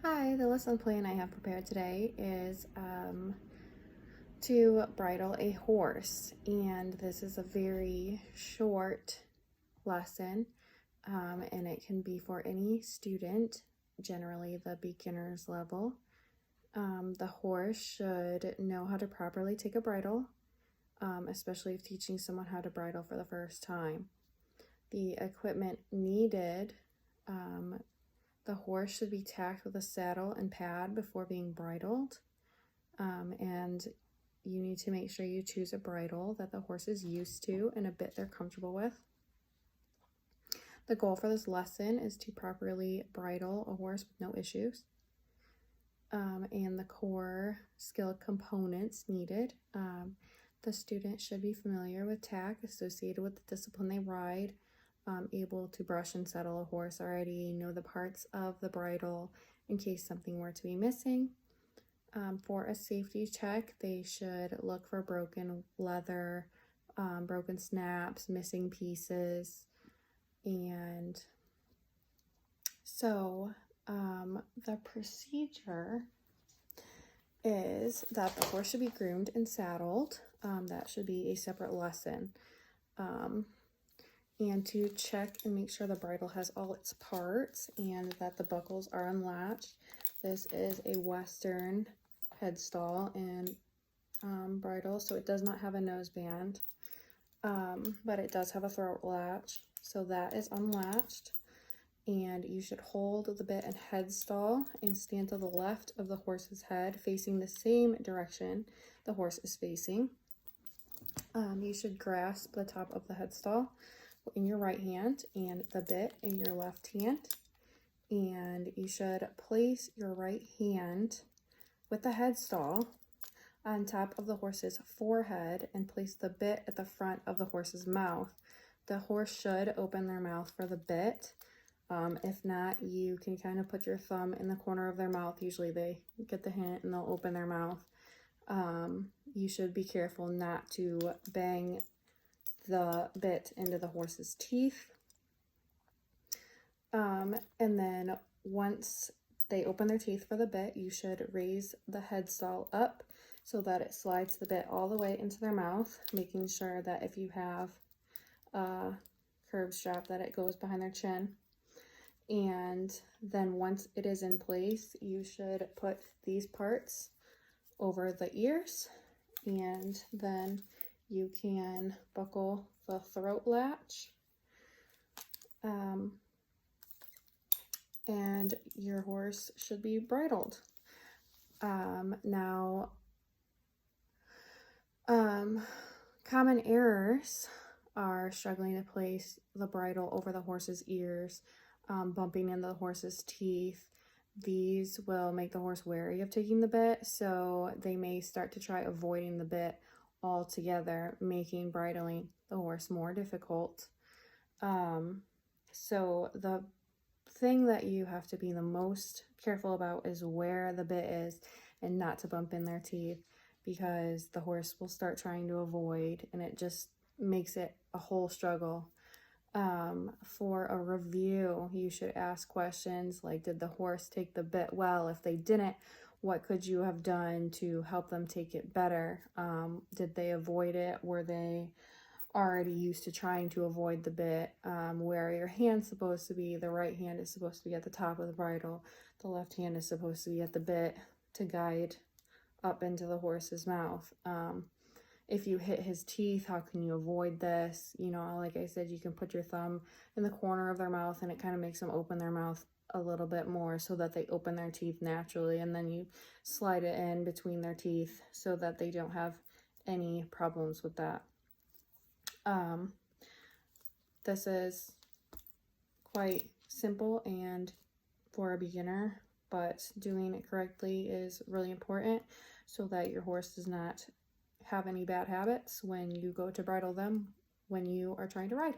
Hi, the lesson plan I have prepared today is to bridle a horse, and this is a very short lesson, and it can be for any student, generally the beginner's level. The horse should know how to properly take a bridle, especially if teaching someone how to bridle for the first time. The equipment needed, the horse should be tacked with a saddle and pad before being bridled. And you need to make sure you choose a bridle that the horse is used to and a bit they're comfortable with. The goal for this lesson is to properly bridle a horse with no issues. And the core skill components needed. The student should be familiar with tack associated with the discipline they ride, able to brush and settle a horse already, know the parts of the bridle in case something were to be missing. For a safety check, they should look for broken leather, broken snaps, missing pieces. And so the procedure is that the horse should be groomed and saddled. That should be a separate lesson. And to check and make sure the bridle has all its parts and that the buckles are unlatched. This is a Western headstall and bridle, so it does not have a noseband, but it does have a throat latch, so that is unlatched. And you should hold the bit and headstall and stand to the left of the horse's head, facing the same direction the horse is facing. You should grasp the top of the headstall in your right hand and the bit in your left hand. And you should place your right hand with the headstall on top of the horse's forehead and place the bit at the front of the horse's mouth. The horse should open their mouth for the bit. If not, you can kind of put your thumb in the corner of their mouth. Usually they get the hint and they'll open their mouth. You should be careful not to bang the bit into the horse's teeth. And then once they open their teeth for the bit, you should raise the headstall up so that it slides the bit all the way into their mouth, making sure that if you have a curb strap that it goes behind their chin. And then once it is in place, you should put these parts over the ears, and then you can buckle the throat latch. And your horse should be bridled. Common errors are struggling to place the bridle over the horse's ears, bumping into the horse's teeth. These will make the horse wary of taking the bit, so they may start to try avoiding the bit altogether, making bridling the horse more difficult. So the thing that you have to be the most careful about is where the bit is and not to bump in their teeth, because the horse will start trying to avoid and it just makes it a whole struggle. For a review, you should ask questions like, did the horse take the bit well? If they didn't, what could you have done to help them take it better? Did they avoid it? Were they already used to trying to avoid the bit? Where are your hands supposed to be? The right hand is supposed to be at the top of the bridle. The left hand is supposed to be at the bit to guide up into the horse's mouth. If you hit his teeth, how can you avoid this? You know, like I said, you can put your thumb in the corner of their mouth and it kind of makes them open their mouth a little bit more so that they open their teeth naturally, and then you slide it in between their teeth so that they don't have any problems with that. This is quite simple and for a beginner, but doing it correctly is really important so that your horse does not have any bad habits when you go to bridle them when you are trying to ride.